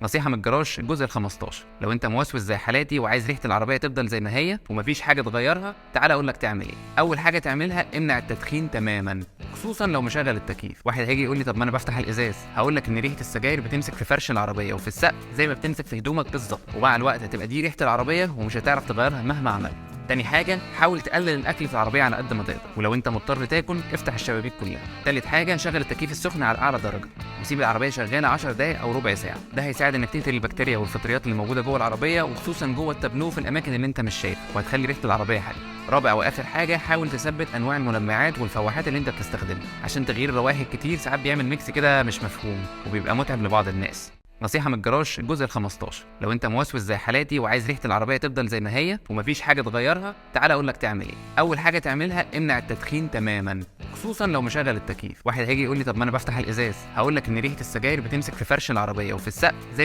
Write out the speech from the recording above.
نصيحة من الجراج الجزء ال15. لو انت موسوس زي حالاتي وعايز ريحة العربية تفضل زي ما هي ومفيش حاجة تغيرها، تعال اقول لك تعمل ايه. اول حاجة تعملها امنع التدخين تماما، خصوصا لو مشغل التكييف. واحد هيجي يقول لي طب ما انا بفتح الازاز، هقول لك ان ريحة السجاير بتمسك في فرش العربية وفي السقف زي ما بتمسك في هدومك بالظبط، ومع الوقت هتبقى دي ريحة العربية ومش هتعرف تغيرها مهما عملت. تاني حاجة، حاول تقلل الأكل في العربية على قد ما تقدر، ولو أنت مضطر تاكل افتح الشبابيك كلها. تالت حاجة، شغل التكييف السخن على أعلى درجة وسيب العربية شغالة 10 دقايق أو ربع ساعة. ده هيساعد إنك تقتل البكتيريا والفطريات اللي موجودة جوه العربية، وخصوصا جوه التابلو في الأماكن اللي أنت مش شايفها، وهتخلي ريحة العربية حلوة. رابع وآخر حاجة، حاول تثبت أنواع الملمعات والفواحات اللي أنت بتستخدمها، عشان تغيير الروائح الكتير ساعات بيعمل ميكس كده مش مفهوم وبيبقى متعب لبعض الناس. نصيحة من الجراج الجزء ال15. لو انت موسوس زي حالاتي وعايز ريحة العربية تفضل زي ما هي ومفيش حاجة تغيرها، تعال اقول لك تعمل ايه. اول حاجة تعملها امنع التدخين تماما، خصوصا لو مشغل التكييف. واحد هيجي يقول لي طب ما انا بفتح الازاز، هقول لك ان ريحة السجاير بتمسك في فرش العربية وفي السقف زي